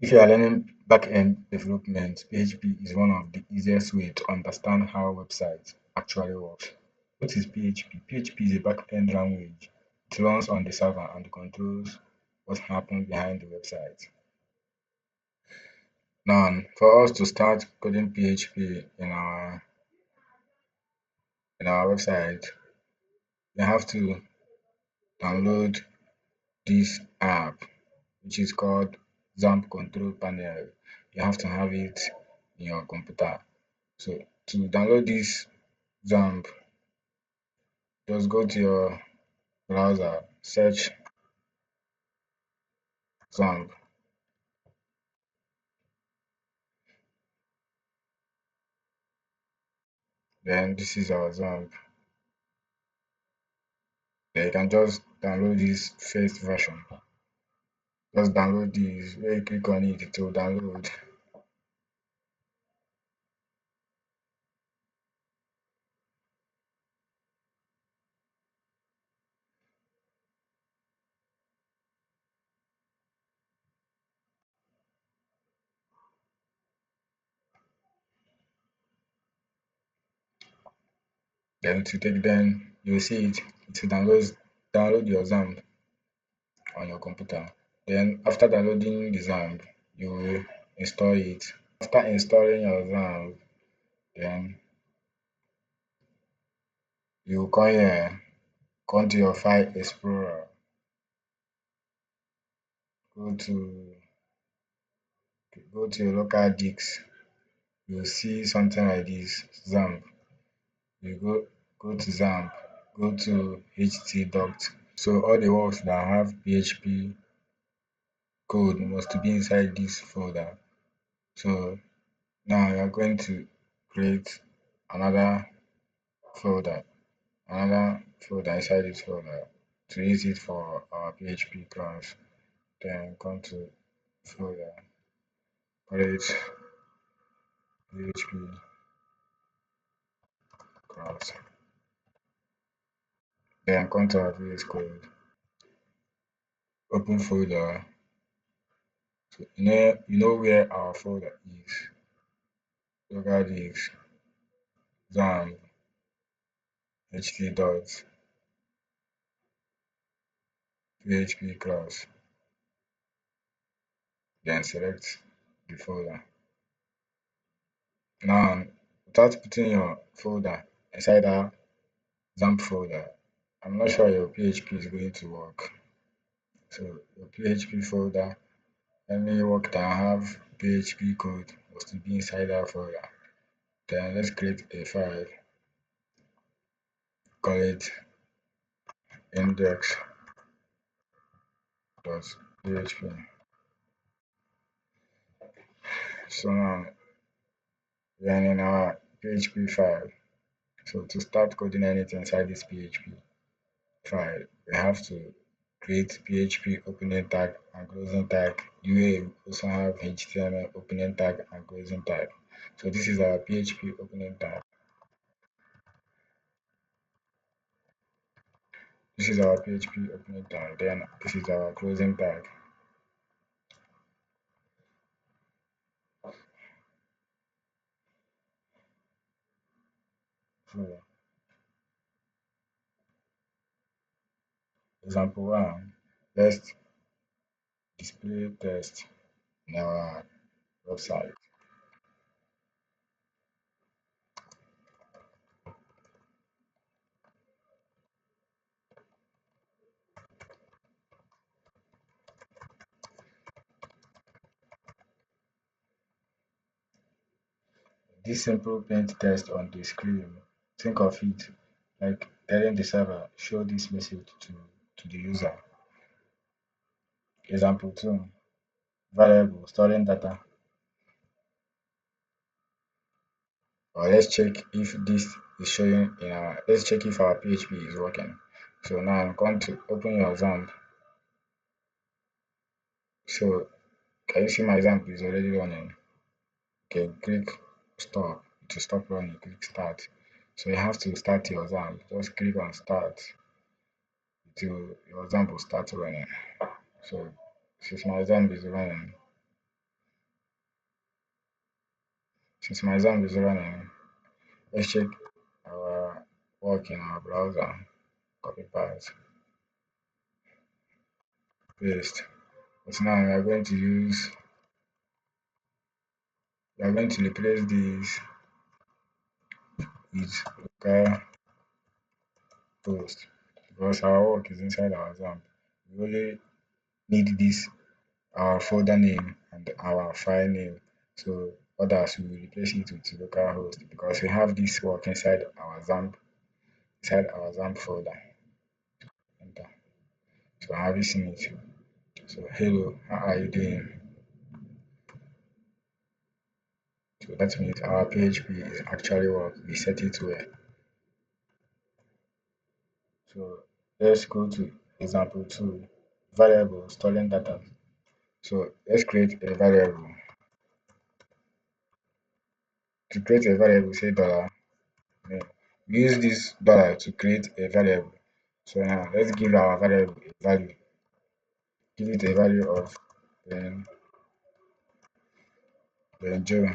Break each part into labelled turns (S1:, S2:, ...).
S1: If you are learning back-end development, PHP is one of the easiest way to understand how websites actually works. What is PHP? PHP is a back-end language. It runs on the server and controls what happens behind the website. Now, for us to start coding PHP in our website, you have to download this app, which is called XAMPP Control Panel. You have to have it in your computer. So to download this XAMPP, just go to your browser, search XAMPP. Then this is our XAMPP. Then you can just download this first version. Just download this. When you click on it, it will download. Then it will take then you'll see it. It will download your XAMPP on your computer. Then after downloading the XAMPP, you will install it. After installing your XAMPP, then you will come here, come to your file explorer, go to your local disk. You will see something like this, XAMPP. You go to XAMPP, go to htdocs. So all the works that have PHP code must be inside this folder. So now you are going to create another folder, inside this folder to use it for our PHP class. Then come to folder, create PHP class. Then come to our VS Code, open folder. So you know where our folder is. Local disk, XAMPP, htdocs, PHP class. Then select the folder. Now, without putting your folder inside that XAMPP folder, I'm not sure your PHP is going to work. So your PHP folder, any work that have PHP code must be inside that folder. Then let's create a file, call it index.php. So now we are in our PHP file. So to start coding anything inside this PHP file, we have to create PHP opening tag and closing tag. The way we also have HTML opening tag and closing tag. So this is our PHP opening tag. This is our PHP opening tag. Then this is our closing tag. So example one, let's display text in our website. This simple paint text on the screen, think of it like telling the server, show this message to the user. Example 2, variable storing data. Or let's check if this is showing in our, let's check if our PHP is working. So now I'm going to open your XAMPP. So can you see my XAMPP is already running? Okay, click stop to stop running, click start. So you have to start your XAMPP. Just click on start till your XAMPP will start running. So since my XAMPP is running, Since my exam is running, let's check our work in our browser. Copy paste, paste. But now we are going to replace this with local host because our work is inside our exam. We only need this our folder name and our file name. So others we will replace it with localhost because we have this work inside our XAMPP folder. Enter. So have you seen it? So hello, how are you doing? So that means our PHP is actually work. We set it well. So let's go to example two, variable storing data. So let's create a variable. To create a variable, say dollar name. We use this dollar to create a variable. So now let's give our variable a value. Give it a value of then Joe.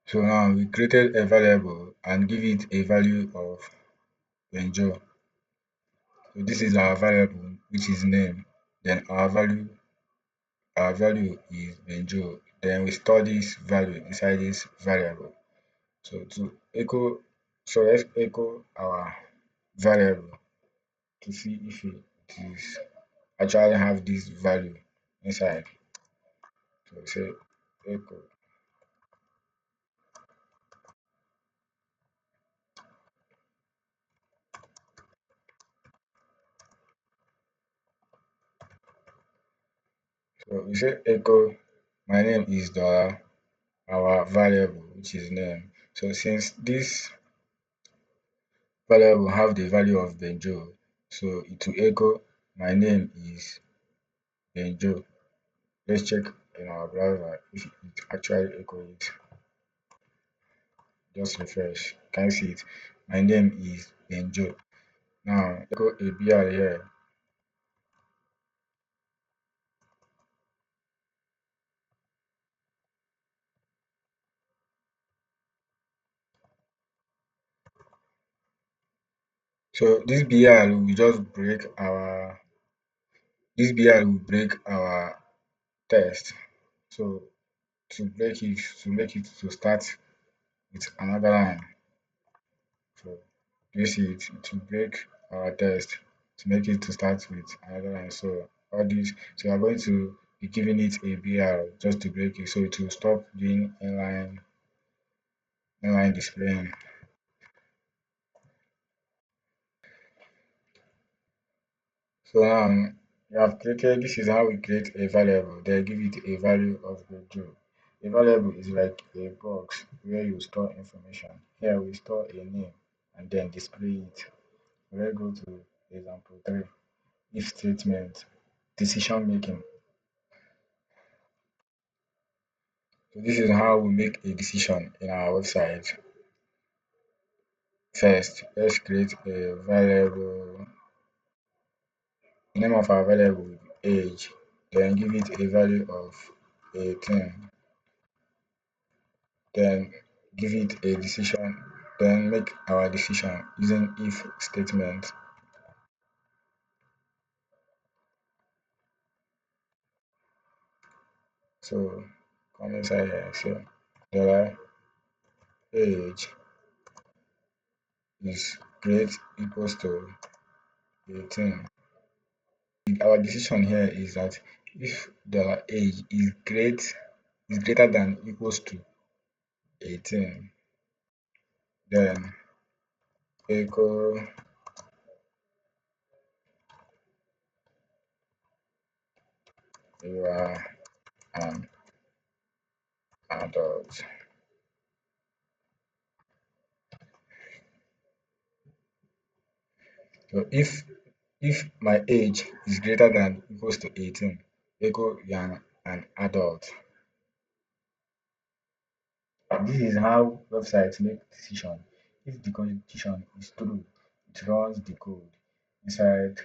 S1: So now we created a variable and give it a value of Joe. So this is our variable which is name. Then our value is Benjo. Then we store this value inside this variable. So let's echo our variable to see if it is actually have this value inside. So say echo. So we say echo my name is dollar our variable which is name. So since this variable have the value of Benjo, so it will echo my name is Benjo. Let's check in our browser if it actually echo it. Just refresh. Can you see it? My name is Benjo. Now echo a BR here. So this BR will break our test. So to make it to start with another line. So you see it, it will break our test to make it to start with another line. So all this, so we are going to be giving it a BR just to break it, so it will stop doing inline displaying. So now we have created. This is how we create a variable. Then give it a value of the true. A variable is like a box where you store information. Here we store a name and then display it. Let's go to example three. If statement, decision making. So this is how we make a decision in our website. First, let's create a variable. The name of our variable will be age. Then give it a value of 18. Then give it a decision. Then make our decision using if statement. So come inside here. So dollar age is great equals to 18. Our decision here is that if the age is greater than equals to 18, then equal you are an adult. So if my age is greater than equals to 18, equal you are an adult. This is how websites make decision. If the condition is true, it runs the code. inside,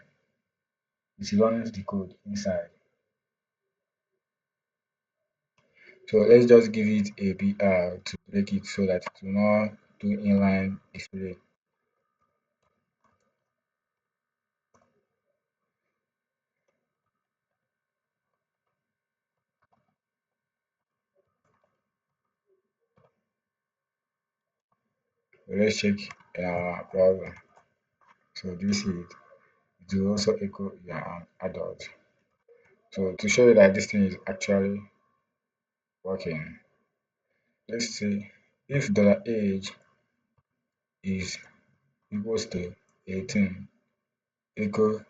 S1: it runs the code inside. So let's just give it a BR to break it so that it will not do inline display. So let's check in our browser. So do you see it? It will also echo you are an adult. So to show you that this thing is actually working, let's see if the age is equals to 18, echo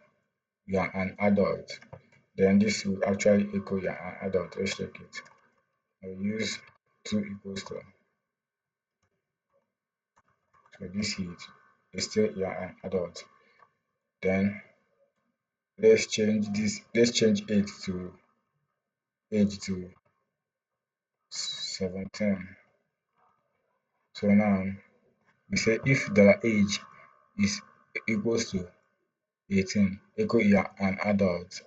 S1: you are an adult, then this will actually echo you are an adult. Let's check it. I'll use 2 equals to, so this is it's still you are an adult. Then let's change age to 17. So now we say if the age is equals to 18, echo you are an adult.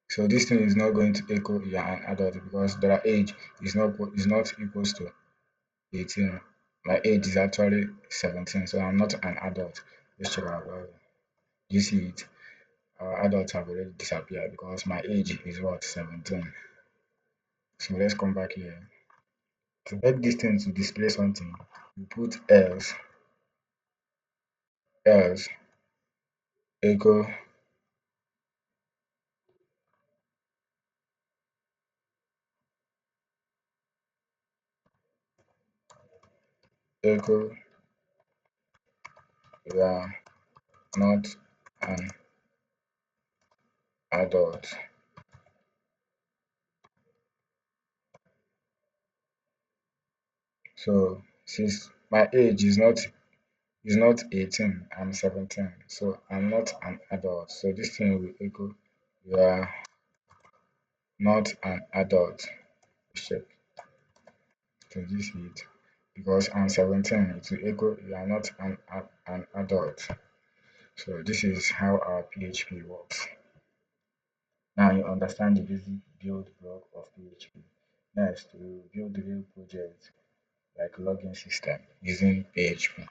S1: So this thing is not going to echo you are an adult because the age is not equals to 18. My age is actually 17, so I'm not an adult. Let's check out. You see it? Our adults have already disappeared because my age is what, 17. So let's come back here. To make this thing to display something, we put else echo echo you are not an adult. So since my age is not 18, I'm 17. So I'm not an adult. So this thing will echo you are not an adult. Check to this it because I'm 17. It will echo you are not an adult. So this is how our PHP works. Now you understand the basic build block of PHP. Next, we will build the real project like login system using PHP.